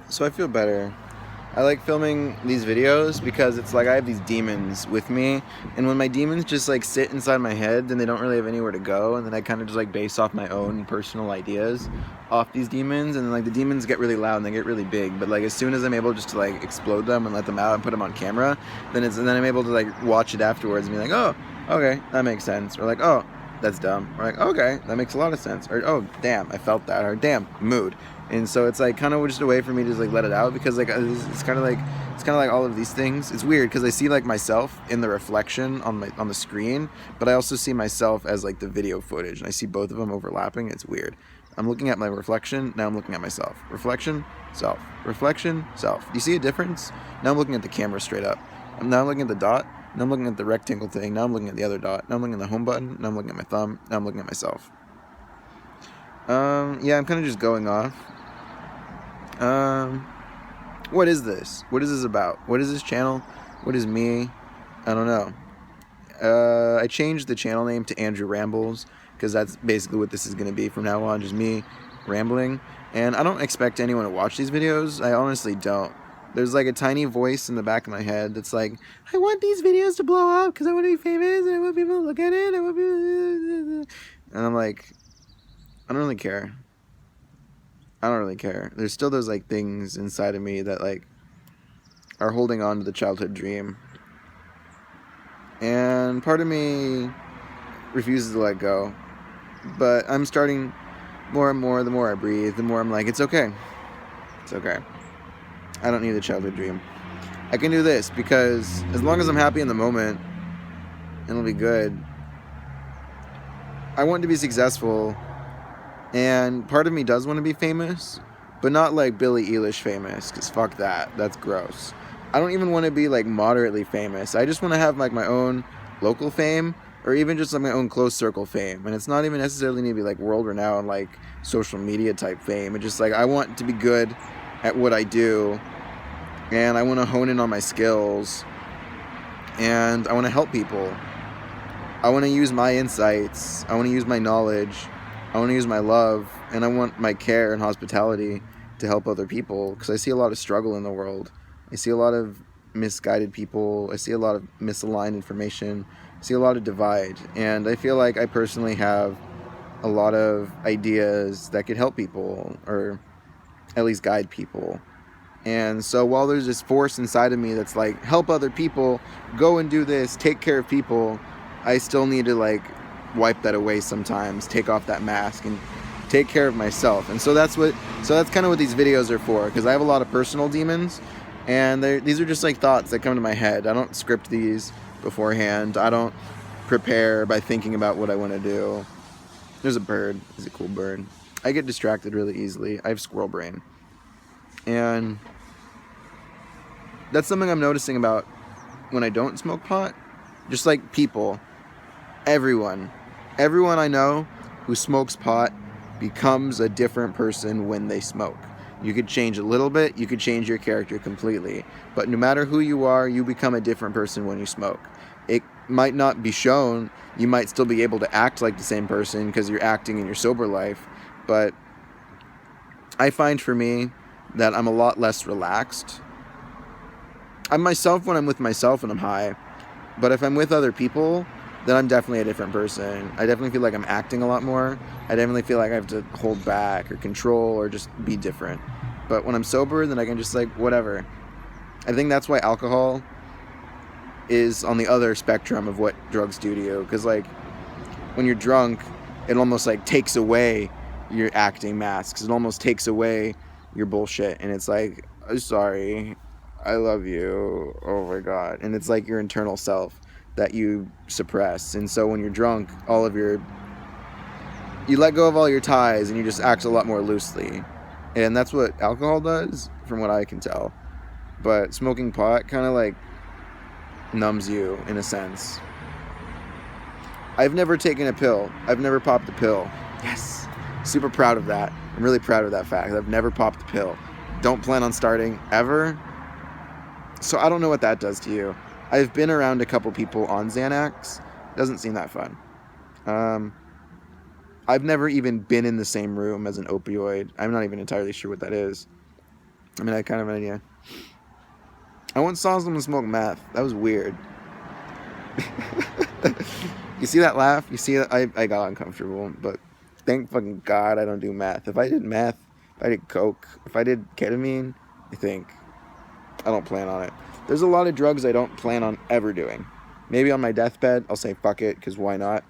So I feel better. I like filming these videos because it's like I have these demons with me, and when my demons just like sit inside my head, then they don't really have anywhere to go, and then I kind of just like base off my own personal ideas off these demons, and like the demons get really loud and they get really big, but like as soon as I'm able just to like explode them and let them out and put them on camera, then I'm able to like watch it afterwards and be like, oh, okay, that makes sense, or like, oh, that's dumb, or like, okay, that makes a lot of sense, or oh, damn, I felt that, or damn, mood. And so it's like kind of just a way for me to just like let it out, because like it's kind of like all of these things. It's weird because I see like myself in the reflection on the screen, but I also see myself as like the video footage, and I see both of them overlapping. It's weird. I'm looking at my reflection, now I'm looking at myself. Reflection, self. Reflection, self. Do you see a difference? Now I'm looking at the camera straight up. I'm now looking at the dot. Now I'm looking at the rectangle thing. Now I'm looking at the other dot. Now I'm looking at the home button. Now I'm looking at my thumb. Now I'm looking at myself. Yeah, I'm kind of just going off. What is this? What is this about? What is this channel? What is me? I don't know. I changed the channel name to Andrew Rambles because that's basically what this is going to be from now on, just me rambling. And I don't expect anyone to watch these videos. I honestly don't. There's like a tiny voice in the back of my head that's like, I want these videos to blow up because I want to be famous and I want people to look at it. And I'm like, I don't really care. I don't really care. There's still those like things inside of me that like are holding on to the childhood dream. And part of me refuses to let go. But I'm starting more and more, the more I breathe, the more I'm like, it's okay. It's okay. I don't need the childhood dream. I can do this because as long as I'm happy in the moment, it'll be good. I want to be successful. And part of me does want to be famous, but not like Billie Eilish famous, because fuck that. That's gross. I don't even want to be like moderately famous. I just want to have like my own local fame, or even just like my own close circle fame. And it's not even necessarily need to be like world renowned, like social media type fame. It's just like I want to be good at what I do, and I want to hone in on my skills, and I want to help people. I want to use my insights. I want to use my knowledge. I want to use my love, and I want my care and hospitality to help other people, because I see a lot of struggle in the world. I see a lot of misguided people. I see a lot of misaligned information. I see a lot of divide, and I feel like I personally have a lot of ideas that could help people, or at least guide people. And so while there's this force inside of me that's like, help other people, go and do this, take care of people, I still need to like wipe that away sometimes, take off that mask and take care of myself. And so that's kind of what these videos are for, because I have a lot of personal demons, and these are just like thoughts that come to my head. I don't script these beforehand. I don't prepare by thinking about what I want to do. There's a bird. He's a cool bird. I get distracted really easily. I have squirrel brain. And that's something I'm noticing about when I don't smoke pot. Just like people, everyone I know who smokes pot becomes a different person when they smoke. You could change a little bit, you could change your character completely, but no matter who you are, you become a different person when you smoke. It might not be shown, you might still be able to act like the same person because you're acting in your sober life, but I find for me that I'm a lot less relaxed. I'm myself when I'm with myself and I'm high, but if I'm with other people, then I'm definitely a different person. I definitely feel like I'm acting a lot more. I definitely feel like I have to hold back or control or just be different. But when I'm sober, then I can just like, whatever. I think that's why alcohol is on the other spectrum of what drugs do to you. Because like, when you're drunk, it almost like takes away your acting masks. It almost takes away your bullshit. And it's like, I'm sorry, I love you, oh my God. And it's like your internal self that you suppress. And so when you're drunk, you let go of all your ties and you just act a lot more loosely. And that's what alcohol does, from what I can tell. But smoking pot kind of like numbs you in a sense. I've never taken a pill. I've never popped a pill. Yes. Super proud of that. I'm really proud of that fact. I've never popped a pill. Don't plan on starting ever. So I don't know what that does to you. I've been around a couple people on Xanax. Doesn't seem that fun. I've never even been in the same room as an opioid. I'm not even entirely sure what that is. I mean, I kind of have an idea. I once saw someone smoke meth. That was weird. You see that laugh? You see that? I got uncomfortable, but thank fucking God I don't do meth. If I did meth, if I did coke, if I did ketamine, I don't plan on it. There's a lot of drugs I don't plan on ever doing. Maybe on my deathbed, I'll say fuck it, because why not?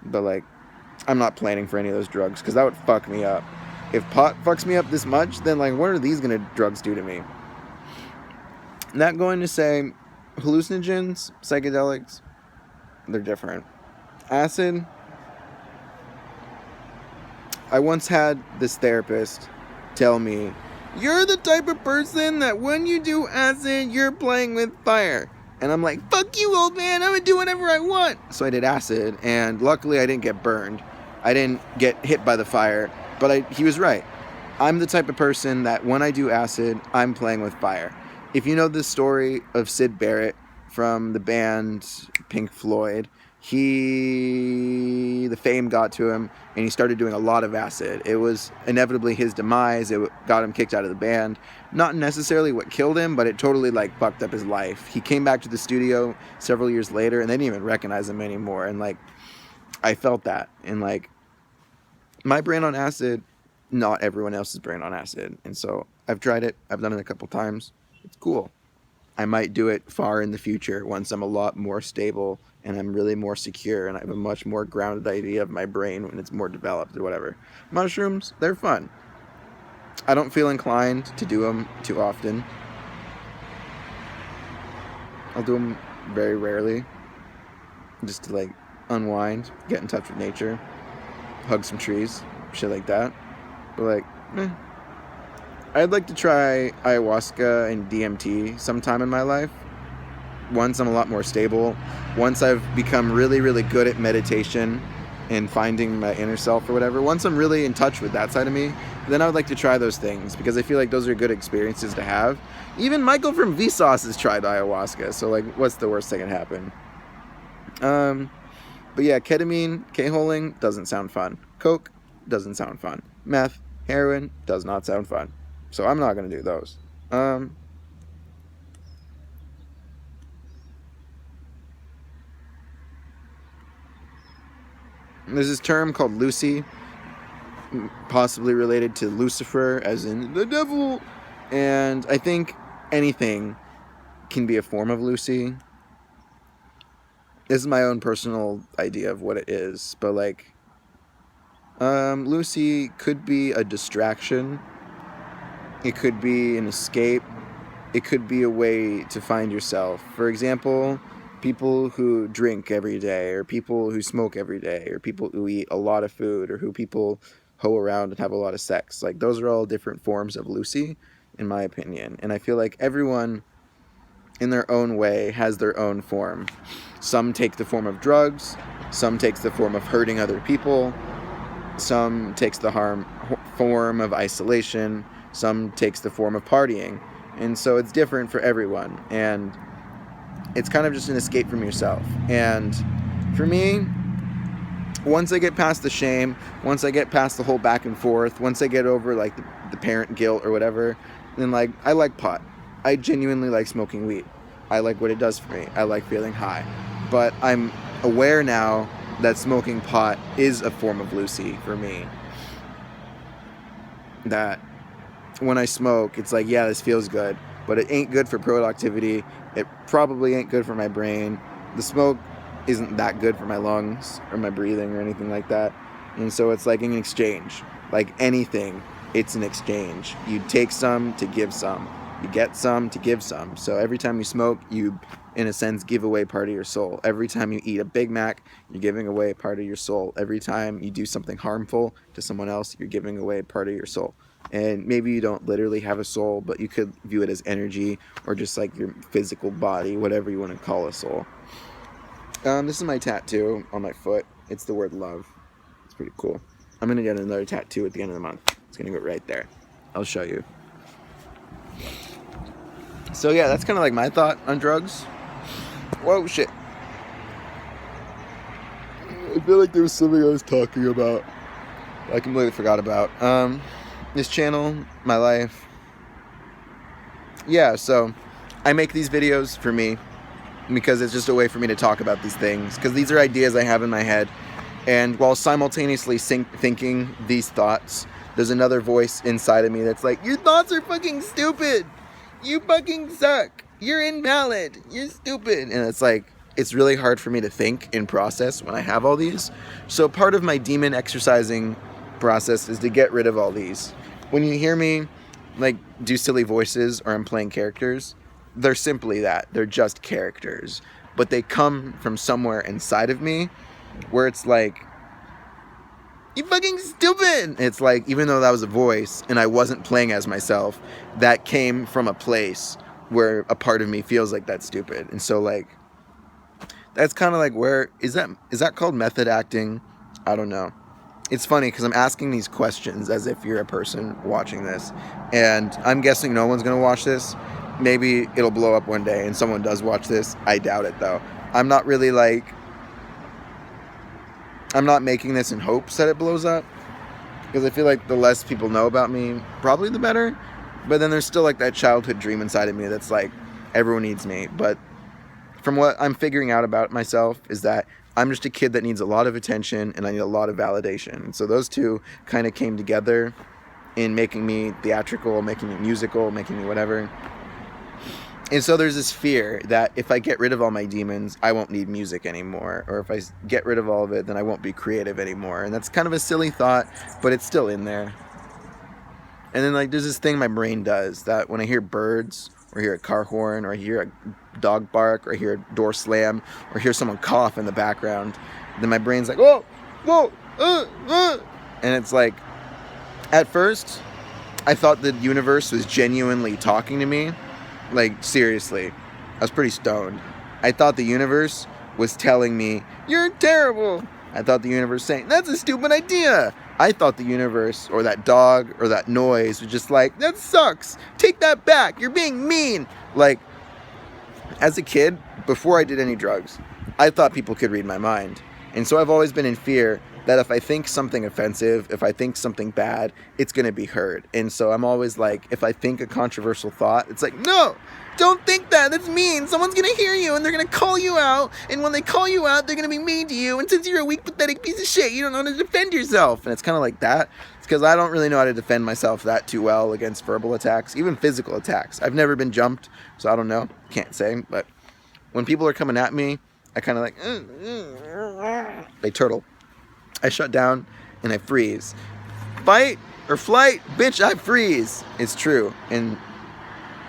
But, like, I'm not planning for any of those drugs, because that would fuck me up. If pot fucks me up this much, then, like, what are these drugs do to me? Not going to say hallucinogens, psychedelics, they're different. Acid, I once had this therapist tell me, you're the type of person that when you do acid, you're playing with fire. And I'm like, fuck you, old man, I'm gonna do whatever I want. So I did acid, and luckily I didn't get burned. I didn't get hit by the fire, but he was right. I'm the type of person that when I do acid, I'm playing with fire. If you know the story of Syd Barrett from the band Pink Floyd, the fame got to him, and he started doing a lot of acid. It was inevitably his demise. It got him kicked out of the band. Not necessarily what killed him, but it totally, like, fucked up his life. He came back to the studio several years later, and they didn't even recognize him anymore. And, like, I felt that. And, like, my brain on acid, not everyone else's brain on acid. And so I've tried it. I've done it a couple times. It's cool. I might do it far in the future once I'm a lot more stable and I'm really more secure and I have a much more grounded idea of my brain when it's more developed or whatever. Mushrooms, they're fun. I don't feel inclined to do them too often. I'll do them very rarely, just to, like, unwind, get in touch with nature, hug some trees, shit like that. But, like, I'd like to try ayahuasca and DMT sometime in my life. Once I'm a lot more stable, once I've become really, really good at meditation and finding my inner self or whatever, once I'm really in touch with that side of me, then I would like to try those things because I feel like those are good experiences to have. Even Michael from Vsauce has tried ayahuasca, so, like, what's the worst that can happen? But yeah, ketamine, K-holing, doesn't sound fun. Coke, doesn't sound fun. Meth, heroin, does not sound fun. So I'm not going to do those. There's this term called Lucy, possibly related to Lucifer, as in the devil. And I think anything can be a form of Lucy. This is my own personal idea of what it is. But, like, Lucy could be a distraction. It could be an escape. It could be a way to find yourself. For example, people who drink every day, or people who smoke every day, or people who eat a lot of food, or who people hoe around and have a lot of sex. Like, those are all different forms of Lucy, in my opinion. And I feel like everyone, in their own way, has their own form. Some take the form of drugs. Some takes the form of hurting other people. Some takes the form of isolation. Some takes the form of partying. And so it's different for everyone. And it's kind of just an escape from yourself. And for me, once I get past the shame, once I get past the whole back and forth, once I get over, like, the parent guilt or whatever, then, like, I like pot. I genuinely like smoking weed. I like what it does for me. I like feeling high. But I'm aware now that smoking pot is a form of Lucy for me. That when I smoke, it's like, yeah, this feels good, but it ain't good for productivity. It probably ain't good for my brain. The smoke isn't that good for my lungs or my breathing or anything like that. And so it's like an exchange. Like anything, it's an exchange. You take some to give some. You get some to give some. So every time you smoke, you, in a sense, give away part of your soul. Every time you eat a Big Mac, you're giving away part of your soul. Every time you do something harmful to someone else, you're giving away part of your soul. And maybe you don't literally have a soul, but you could view it as energy or just like your physical body, whatever you want to call a soul. This is my tattoo on my foot. It's the word love. It's pretty cool. I'm going to get another tattoo at the end of the month. It's going to go right there. I'll show you. So yeah, that's kind of like my thought on drugs. Whoa, shit. I feel like there was something I was talking about I completely forgot about. This channel, my life, yeah, so I make these videos for me because it's just a way for me to talk about these things, because these are ideas I have in my head, and while simultaneously thinking these thoughts, there's another voice inside of me that's like, your thoughts are fucking stupid, you fucking suck, you're invalid, you're stupid. And it's like, it's really hard for me to think and process when I have all these. So part of my demon exercising process is to get rid of all these. When you hear me like do silly voices or I'm playing characters, they're simply that. They're just characters. But they come from somewhere inside of me where it's like, you fucking stupid. It's like, even though that was a voice and I wasn't playing as myself, that came from a place where a part of me feels like that's stupid. And so like, that's kind of like, where is that called method acting? I don't know. It's funny because I'm asking these questions as if you're a person watching this, and I'm guessing no one's gonna watch this. Maybe it'll blow up one day and someone does watch this. I doubt it though. I'm not really like, I'm not making this in hopes that it blows up, because I feel like the less people know about me, probably the better. But then there's still like that childhood dream inside of me that's like, everyone needs me. But from what I'm figuring out about myself is that I'm just a kid that needs a lot of attention and I need a lot of validation. So those two kind of came together in making me theatrical, making me musical, making me whatever. And so there's this fear that if I get rid of all my demons, I won't need music anymore. Or if I get rid of all of it, then I won't be creative anymore. And that's kind of a silly thought, but it's still in there. And then like there's this thing my brain does that when I hear birds or hear a car horn or I hear a dog bark or I hear a door slam or hear someone cough in the background, then my brain's like, whoa, whoa, and it's like, at first I thought the universe was genuinely talking to me. Like, seriously, I was pretty stoned. I thought the universe was telling me, you're terrible. I thought the universe was saying, that's a stupid idea. I thought the universe or that dog or that noise was just like, that sucks. Take that back. You're being mean. Like, as a kid, before I did any drugs, I thought people could read my mind. And so I've always been in fear that if I think something offensive, if I think something bad, it's going to be heard. And so I'm always like, if I think a controversial thought, it's like, no, don't think that. That's mean. Someone's going to hear you and they're going to call you out. And when they call you out, they're going to be mean to you. And since you're a weak, pathetic piece of shit, you don't know how to defend yourself. And it's kind of like that. It's because I don't really know how to defend myself that too well against verbal attacks, even physical attacks. I've never been jumped, so I don't know. Can't say. But when people are coming at me, I kind of like, they turtle. I shut down and I freeze. Fight or flight, bitch, I freeze. It's true. And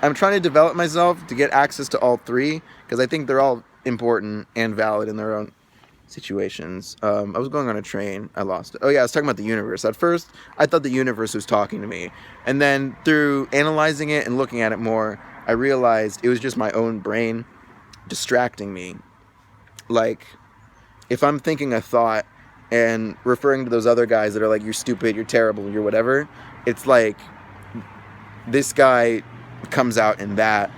I'm trying to develop myself to get access to all three, because I think they're all important and valid in their own situations. I was going on a train. I lost it. Oh yeah, I was talking about the universe. At first, I thought the universe was talking to me. And then through analyzing it and looking at it more, I realized it was just my own brain distracting me. Like, if I'm thinking a thought and referring to those other guys that are like, you're stupid, you're terrible, you're whatever, it's like this guy comes out in that,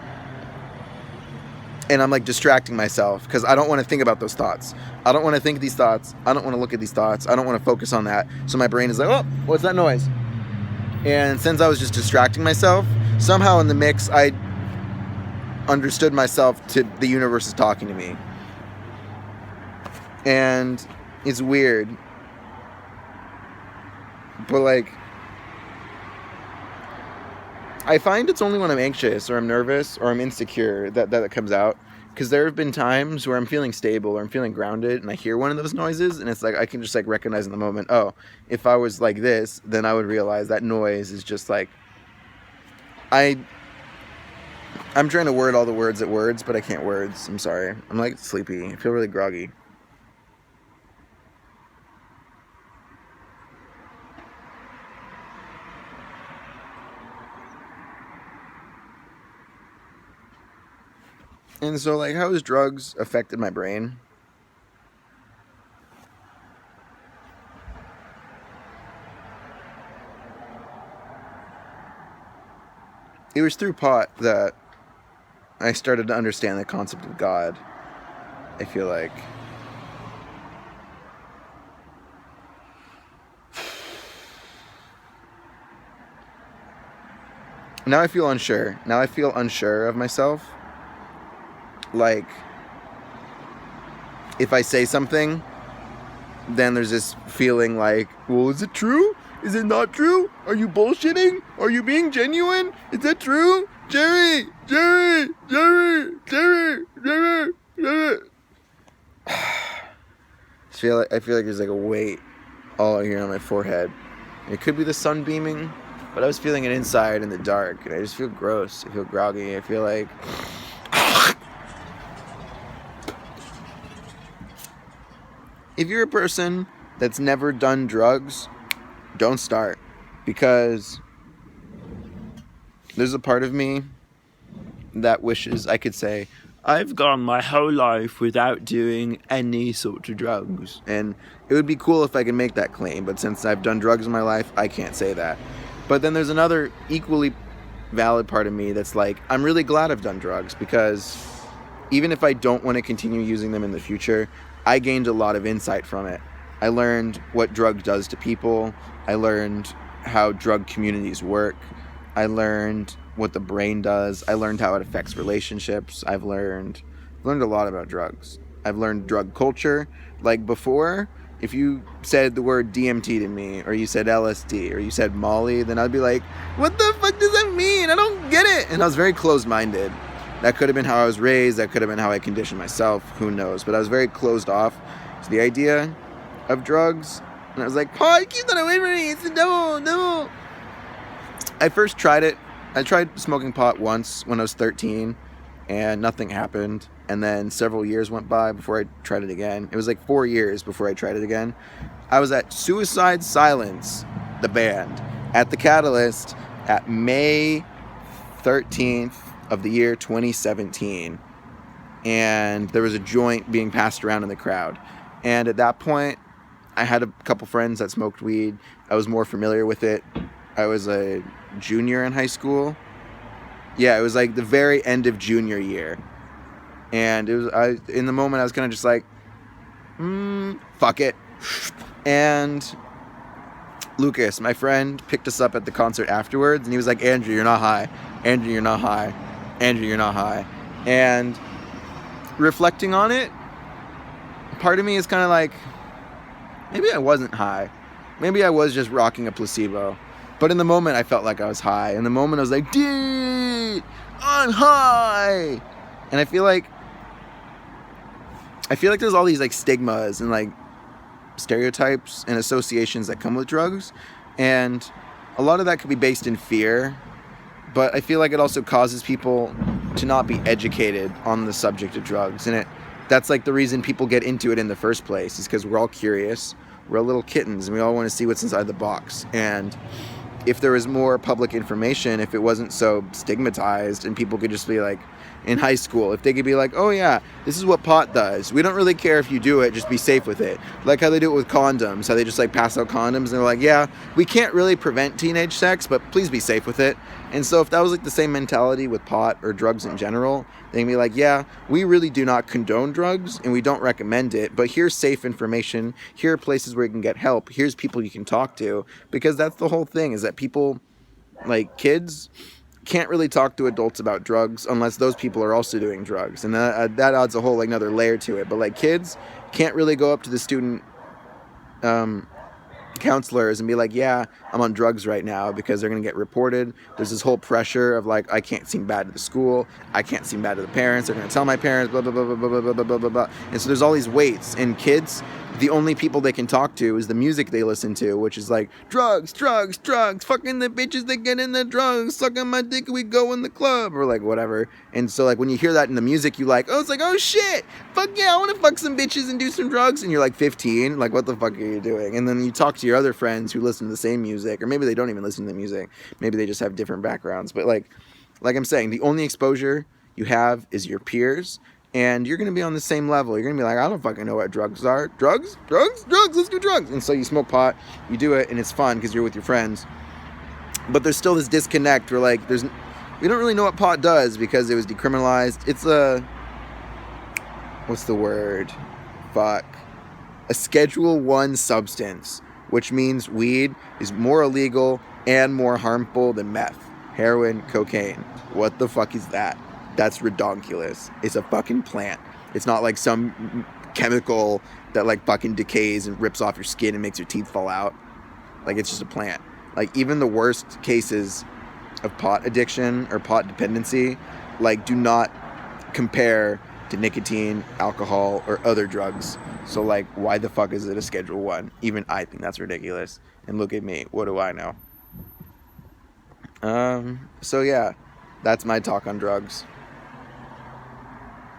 and I'm like distracting myself because I don't want to think about those thoughts. I don't want to think these thoughts. I don't want to look at these thoughts. I don't want to focus on that. So my brain is like, oh, what's that noise? And since I was just distracting myself, somehow in the mix, I understood myself to the universe is talking to me. And it's weird, but like, I find it's only when I'm anxious or I'm nervous or I'm insecure that it comes out. Because there have been times where I'm feeling stable or I'm feeling grounded and I hear one of those noises and it's like, I can just like recognize in the moment, oh, if I was like this, then I would realize that noise is just like, I'm trying to word all the words at words, but I can't words. I'm sorry. I'm like sleepy. I feel really groggy. And so, like, how has drugs affected my brain? It was through pot that I started to understand the concept of God, I feel like. now I feel unsure. Now I feel unsure of myself. Like, if I say something, then there's this feeling like, well, is it true? Is it not true? Are you bullshitting? Are you being genuine? Is that true? Jerry! Jerry! Jerry! Jerry! Jerry! Jerry! I feel like there's like a weight all here on my forehead. It could be the sun beaming, but I was feeling it inside in the dark, and I just feel gross. I feel groggy. I feel like... If you're a person that's never done drugs, don't start. Because there's a part of me that wishes I could say, I've gone my whole life without doing any sort of drugs. And it would be cool if I could make that claim, but since I've done drugs in my life, I can't say that. But then there's another equally valid part of me that's like, I'm really glad I've done drugs, because even if I don't want to continue using them in the future, I gained a lot of insight from it. I learned what drug does to people. I learned how drug communities work. I learned what the brain does. I learned how it affects relationships. I've learned a lot about drugs. I've learned drug culture. Like before, if you said the word DMT to me, or you said LSD, or you said Molly, then I'd be like, what the fuck does that mean? I don't get it. And I was very closed-minded. That could have been how I was raised. That could have been how I conditioned myself. Who knows? But I was very closed off to the idea of drugs. And I was like, pot, keep that away from me. It's the devil, devil. I first tried it. I tried smoking pot once when I was 13, and nothing happened. And then several years went by before I tried it again. It was like 4 years before I tried it again. I was at Suicide Silence, the band, at the Catalyst at May 13th of the year 2017, and there was a joint being passed around in the crowd. And at that point, I had a couple friends that smoked weed. I was more familiar with it. I was a junior in high school. Yeah, it was like the very end of junior year, and in the moment I was kind of just like, fuck it. And Lucas, my friend, picked us up at the concert afterwards, and he was like, Andrew, you're not high. Andrew, you're not high. Andrew, you're not high. And reflecting on it, part of me is kind of like, maybe I wasn't high. Maybe I was just rocking a placebo. But in the moment, I felt like I was high. In the moment, I was like, dude, I'm high. And I feel like there's all these like stigmas and like stereotypes and associations that come with drugs. And a lot of that could be based in fear. But I feel like it also causes people to not be educated on the subject of drugs. And that's like the reason people get into it in the first place, is because we're all curious. We're all little kittens, and we all want to see what's inside the box. And if there was more public information, if it wasn't so stigmatized, and people could just be like, in high school, if they could be like, oh yeah, this is what pot does. We don't really care if you do it, just be safe with it. Like how they do it with condoms, how they just like pass out condoms, and they're like, yeah, we can't really prevent teenage sex, but please be safe with it. And so if that was like the same mentality with pot or drugs in general, they'd be like, yeah, we really do not condone drugs and we don't recommend it, but here's safe information. Here are places where you can get help. Here's people you can talk to. Because that's the whole thing, is that people, like kids, can't really talk to adults about drugs unless those people are also doing drugs. And that adds a whole like another layer to it. But like kids can't really go up to the student counselors and be like, yeah, I'm on drugs right now, because they're going to get reported. There's this whole pressure of like, I can't seem bad to the school. I can't seem bad to the parents. They're going to tell my parents, blah, blah, blah, blah, blah, blah, blah, blah, blah, blah. And so there's all these weights. And kids, the only people they can talk to is the music they listen to, which is like, drugs, drugs, drugs, fucking the bitches that get in the drugs, sucking my dick, we go in the club, or like whatever. And so like when you hear that in the music, you like, oh, it's like, oh shit, fuck yeah, I want to fuck some bitches and do some drugs. And you're like 15, like what the fuck are you doing? And then you talk to your other friends who listen to the same music, or maybe they don't even listen to the music. Maybe they just have different backgrounds. But like I'm saying, the only exposure you have is your peers. And you're going to be on the same level. You're going to be like, I don't fucking know what drugs are. Drugs? Drugs? Drugs? Let's do drugs. And so you smoke pot, you do it, and it's fun because you're with your friends. But there's still this disconnect where, like, we don't really know what pot does because it was decriminalized. It's what's the word? Fuck. A Schedule I substance, which means weed is more illegal and more harmful than meth. heroin, cocaine. What the fuck is that? That's redonkulous. It's a fucking plant. It's not like some chemical that like fucking decays and rips off your skin and makes your teeth fall out. Like, it's just a plant. Like, even the worst cases of pot addiction or pot dependency, like, do not compare to nicotine, alcohol, or other drugs. So, like, why the fuck is it a Schedule 1? Even I think that's ridiculous. And look at me. What do I know? So, yeah. That's my talk on drugs.